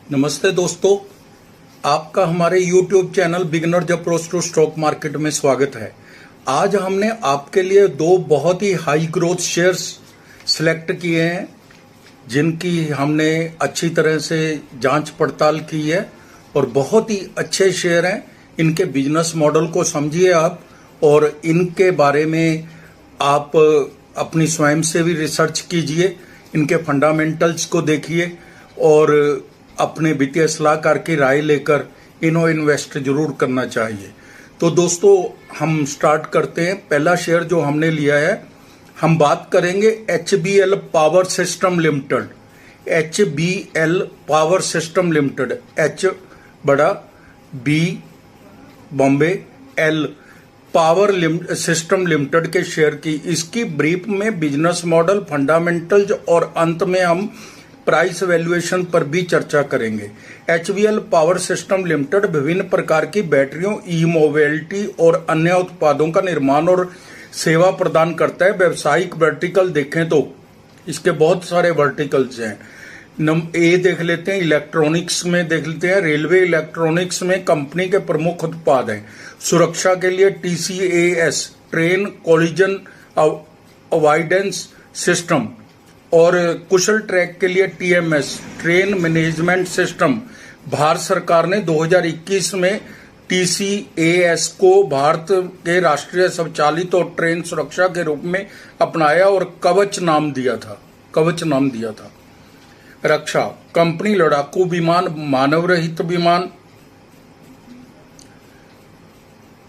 नमस्ते दोस्तों, आपका हमारे YouTube channel beginner approach to stock market में स्वागत है। आज हमने आपके लिए दो बहुत ही हाई ग्रोथ शेयर्स सिलेक्ट किए हैं जिनकी हमने अच्छी तरह से जांच पड़ताल की है और बहुत ही अच्छे शेयर हैं। इनके बिजनेस मॉडल को समझिए आप और इनके बारे में आप अपनी स्वयं से भी रिसर्च कीजिए, इनके फंडामेंटल्स को देखिए और अपने वित्तीय सलाहकार की राय लेकर इन्हें इन्वेस्ट जरूर करना चाहिए। तो दोस्तों हम स्टार्ट करते हैं। पहला शेयर जो हमने लिया है, हम बात करेंगे HBL power system limited. HBL power system limited, H बड़ा, B Bombay, L power system limited के शेयर की इसकी ब्रीफ में बिजनेस मॉडल, फंडामेंटल्स और अंत में हम प्राइस वैल्यूएशन पर भी चर्चा करेंगे। HBL पावर सिस्टम लिमिटेड विभिन्न प्रकार की बैटरियों, ई मोबिलिटी और अन्य उत्पादों का निर्माण और सेवा प्रदान करता है। व्यवसायिक वर्टिकल देखें तो इसके बहुत सारे वर्टिकल्स हैं। ए देख लेते हैं, इलेक्ट्रॉनिक्स में देख लेते हैं। रेलवे इलेक्ट्रॉनिक्स में कंपनी के प्रमुख उत्पाद हैं। सुरक्षा के लिए TCAS train collision avoidance system और कुशल ट्रैक के लिए TMS train management system. Bharat सरकार ने 2021 में TCAS को भारत के राष्ट्रीय स्वचालित और ट्रेन सुरक्षा के रूप में अपनाया और कवच नाम दिया था। रक्षा कंपनी लड़ाकू विमान, मानव रहित विमान,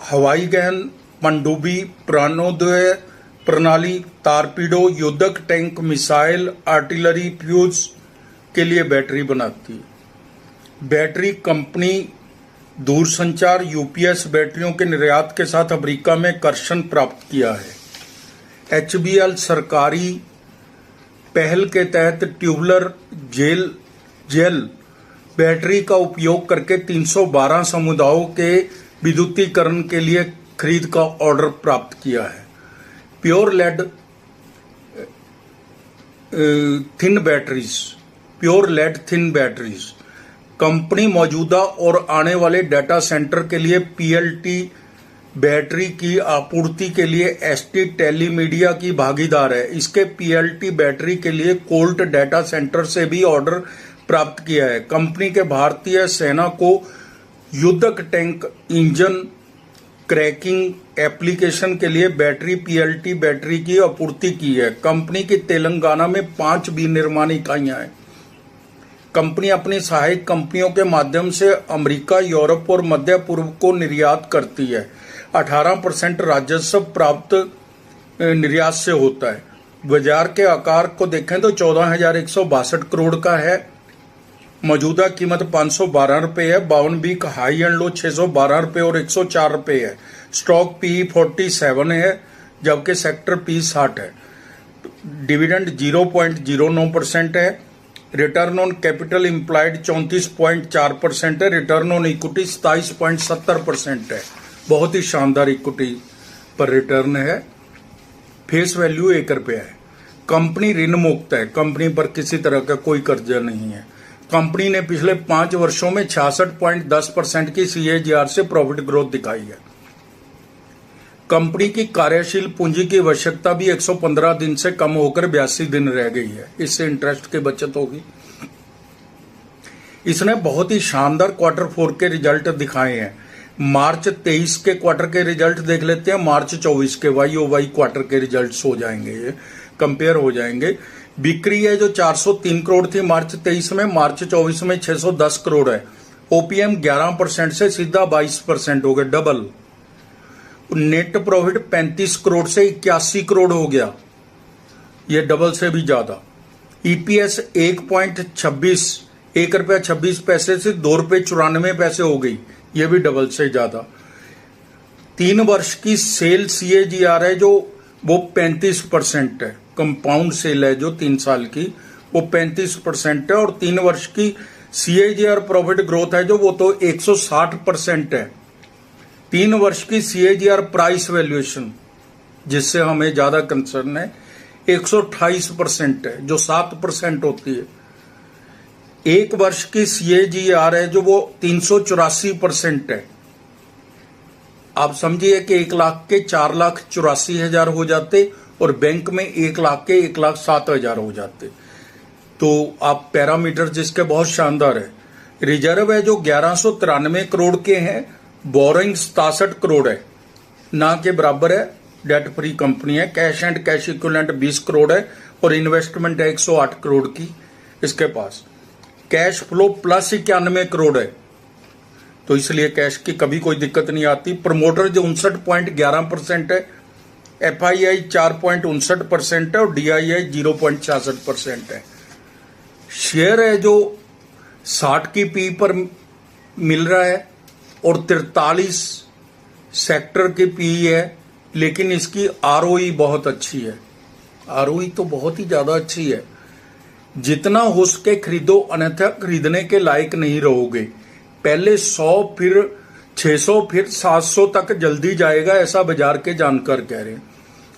हवाई गहन, पनडुब्बी, प्राणोदय प्रणाली, टारपीडो, युद्धक टैंक, मिसाइल, आर्टिलरी, फ्यूज के लिए बैटरी बनाती है। बैटरी कंपनी दूरसंचार UPS बैटरियों के निर्यात के साथ अमेरिका में कर्षण प्राप्त किया है। HBL सरकारी पहल के तहत ट्यूबुलर जेल बैटरी का उपयोग करके 312 समुदायों के विद्युतीकरण के लिए खरीद का ऑर्डर प्राप्त किया है। Pure lead thin batteries company मौजूदा और आने वाले डाटा सेंटर के लिए PLT बैटरी की आपूर्ति के लिए ST टेलीमीडिया की भागीदार है। इसके PLT बैटरी के लिए कोल्ट डाटा सेंटर से भी ऑर्डर प्राप्त किया है। कंपनी के भारतीय सेना को युद्धक टैंक इंजन क्रैकिंग एप्लीकेशन के लिए बैटरी PLT बैटरी की आपूर्ति की है। कंपनी की तेलंगाना में 5 विनिर्माण इकाइयां हैं। कंपनी अपनी सहायक कंपनियों के माध्यम से अमेरिका, यूरोप और मध्य पूर्व को निर्यात करती है। 18% राजस्व प्राप्त निर्यात से होता है। बाजार के आकार को देखें तो 14,162 करोड़ का है। मौजूदा कीमत 512 रुपये है। 52 वीक हाई एंड लो 612 रुपये और 104 रुपये है। स्टॉक PE 47 है जबकि सेक्टर PE 60 है। डिविडेंड 0.09% है। रिटर्न ऑन कैपिटल एम्प्लॉयड 34.4% है। रिटर्न ऑन इक्विटी 27.70% है। बहुत ही शानदार इक्विटी पर रिटर्न है। फेस वैल्यू 1 रुपया है। कंपनी ऋण मुक्त है। कंपनी पर किसी तरह का कोई कर्जा नहीं है। कंपनी ने पिछले 5 वर्षों में 66.10% की CAGR से प्रॉफिट ग्रोथ दिखाई है। कंपनी की कार्यशील पूंजी की आवश्यकता भी 115 दिन से कम होकर 82 दिन रह गई है। इससे इंटरेस्ट की बचत होगी। इसने बहुत ही शानदार Q4 के रिजल्ट दिखाए हैं। मार्च 23 के क्वार्टर के रिजल्ट देख लेते हैं। मार्च 24 के YOY क्वार्टर के रिजल्ट हो जाएंगे, ये कंपेयर हो जाएंगे। बिक्री है जो 403 करोड़ थी मार्च 23 में, मार्च 24 में 610 करोड़ है। OPM 11% से सीधा 22% हो गया, डबल। नेट प्रॉफिट 35 करोड़ से 81 करोड़ हो गया, ये डबल से भी ज्यादा। EPS 1 रुपया 26 पैसे से 2 रुपये 94 पैसे हो गई, ये भी डबल से ज्यादा। 3 वर्ष की सेल CAGR है जो वो 35% है। कंपाउंड सेल है जो 3 साल की, वो 35% है। और 3 वर्ष की CAGR प्रॉफिट ग्रोथ है जो वो तो 160% है। 3 वर्ष की CAGR प्राइस वैल्यूएशन, जिससे हमें ज्यादा कंसर्न है, 128% है जो 7% होती है। एक वर्ष की CAGR है जो वो 384% है। आप समझिए कि 1 लाख के 4,84,000 हो जाते और बैंक में 1 लाख के 1,07,000 हो जाते। तो आप पैरामीटर जिसके बहुत शानदार है। रिजर्व है जो 1193 करोड़ के हैं, बोरिंग 67 करोड़ है, ना के बराबर है, डेट फ्री कंपनी है। Cash and cash equivalent 20 crore है और इन्वेस्टमेंट है 108 करोड़ की इसके पास। कैश फ्लो प्लस 91 करोड़ है, तो इसलिए कैश की कभी कोई दिक्कत नहीं आती। प्रमोटर जो 59.11% है, FII 4.59% है और DII 0.66% है। शेयर है जो 60 की पी पर मिल रहा है और 43 सेक्टर की पी है, लेकिन इसकी ROE बहुत अच्छी है। ROE तो बहुत ही ज्यादा अच्छी है। जितना हो सके खरीदो, अन्यथा खरीदने के लायक नहीं रहोगे। पहले 100 फिर 600 फिर 700 तक जल्दी जाएगा, ऐसा बाजार के जानकार कह रहे हैं।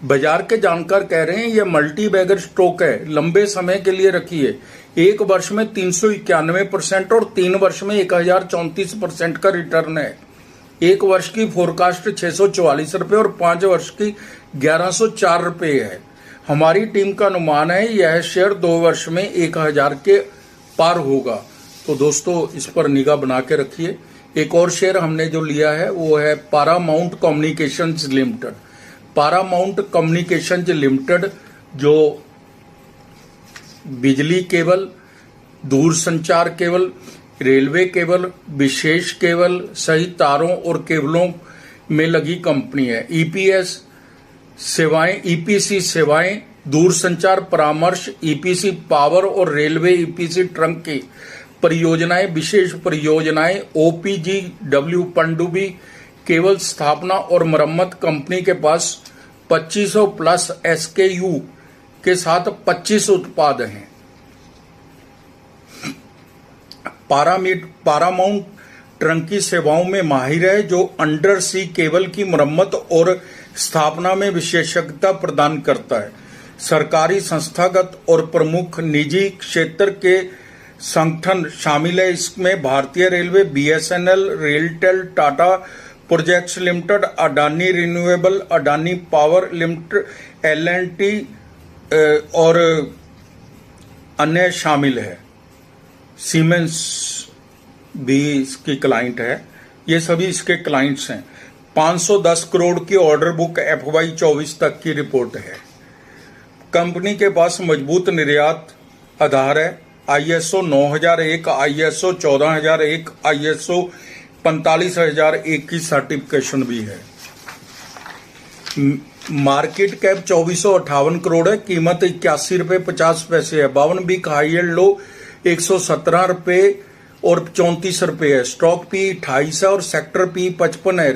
बाजार के जानकार कह रहे हैं ये मल्टी बैगर स्टॉक है, लंबे समय के लिए रखिए। एक वर्ष में 391% और 3 वर्ष में 1034% का रिटर्न है। एक वर्ष की फोरकास्ट 644 रुपए और 5 वर्ष की 1104 रुपए है। हमारी टीम का अनुमान है यह शेयर 2 वर्ष में 1000 के पार होगा। तो दोस्तों इस पर निगाह बना के रखिए। एक और शेयर हमने जो लिया है वो है Paramount communications limited. Paramount communications limited जो बिजली केबल, दूरसंचार केबल, रेलवे केबल, विशेष केबल सहित तारों और केबलों में लगी कंपनी है। EPS सेवाएं, EPC सेवाएं, दूरसंचार परामर्श, EPC पावर और रेलवे EPC ट्रंक की परियोजनाएं, विशेष परियोजनाएं, OPGW पनडुब्बी केबल स्थापना और मरम्मत। कंपनी के पास 2500 प्लस SKU के साथ 25 उत्पाद हैं। पारामाउंट ट्रंकी सेवाओं में माहिर है जो अंडर सी केबल की मरम्मत और स्थापना में विशेषज्ञता प्रदान करता है। सरकारी, संस्थागत और प्रमुख निजी क्षेत्र के संगठन शामिल है। इसमें भारतीय railway, BSNL, RailTel, Tata projects limited, Adani renewable, Adani power limited, L&T और अन्य शामिल है। सीमेंस भी इसकी क्लाइंट है। ये सभी इसके क्लाइंट्स हैं। 510 करोड़ की ऑर्डर बुक FY 24 तक की रिपोर्ट है। कंपनी के पास मजबूत निर्यात आधार है। ISO 9001, ISO 14001, ISO 45001 की सर्टिफिकेशन भी है। मार्केट कैप 2458 करोड़ है। कीमत 81 रुपए 50 पैसे है। 52 वीक हाई एंड लो 117 रुपए और 34 रुपए है। स्टॉक P 28 है और सेक्टर P 55 है।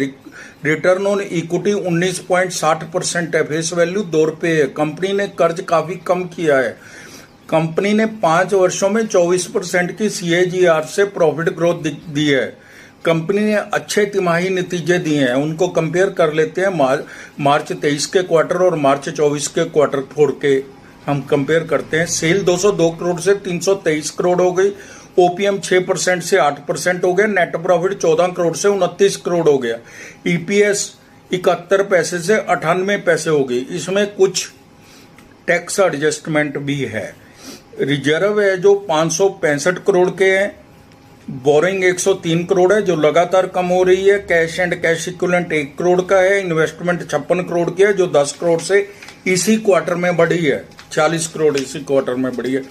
रिटर्न ऑन इक्विटी 19.60% है। फेस वैल्यू 2 रुपए है। कंपनी ने कर्ज काफी कम किया है। कंपनी ने 5 वर्षों में 24% की CAGR से प्रॉफिट ग्रोथ दी है। कंपनी ने अच्छे तिमाही नतीजे दिए हैं। उनको कंपेयर कर लेते हैं। मार्च 23 के क्वार्टर और मार्च 24 के क्वार्टर 4 के हम कंपेयर करते हैं। सेल 202 करोड़ से 323 करोड़ हो गई। OPM 6% से 8% हो गया। नेट प्रॉफिट 14 करोड़ से 29 करोड़ हो गया। EPS 71 पैसे से 98 पैसे हो गई। इसमें कुछ टैक्स एडजस्टमेंट भी है। रिजर्व है जो 565 करोड़ के हैं। बोरिंग 103 करोड़ है जो लगातार कम हो रही है। Cash and cash equivalent 1 crore का है। इन्वेस्टमेंट 56 करोड़ की है जो 10 करोड़ से इसी क्वार्टर में बढ़ी है। 40 करोड़ इसी क्वार्टर में बढ़ी है।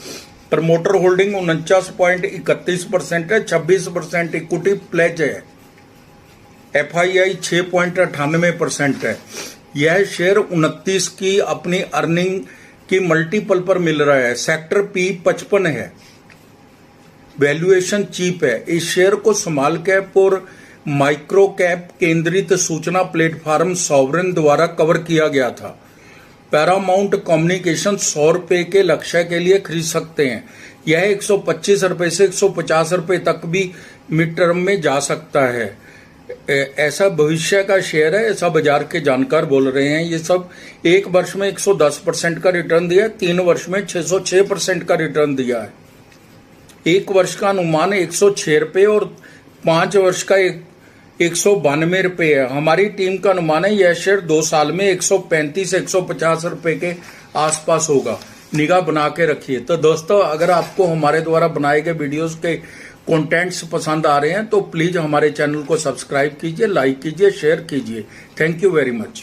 प्रमोटर होल्डिंग 49.31% है। 26% इक्विटी प्लेज है। FII 6.98% है। यह शेयर 29 की अपनी अर्निंग की मल्टीपल पर मिल रहा है। सेक्टर P 55 है। वैल्यूएशन चीप है। इस शेयर को स्मॉल कैप और माइक्रो कैप केंद्रित सूचना प्लेटफॉर्म सॉवरेन द्वारा कवर किया गया था। पैरामाउंट कम्युनिकेशन 100 रुपए के लक्ष्य के लिए खरीद सकते हैं। यह 125 रुपए से 150 रुपए तक भी मिड टर्म में जा सकता है। ऐसा भविष्य का शेयर है, ऐसा बाजार के जानकार बोल रहे हैं। ये सब एक वर्ष में 110% का रिटर्न दिया है। 3 वर्ष में 606% का रिटर्न दिया है। 1 वर्ष का अनुमान 106 रुपये और 5 वर्ष का 192 रुपये है। हमारी टीम का अनुमान है यह शेयर 2 साल में 135-150 रुपये के आसपास होगा। निगाह बना के रखिए। तो दोस्तों, अगर आपको हमारे द्वारा बनाए गए वीडियोस के कंटेंट्स पसंद आ रहे हैं तो प्लीज हमारे चैनल को सब्सक्राइब कीजिए, लाइक कीजिए, शेयर कीजिए। Thank you very much.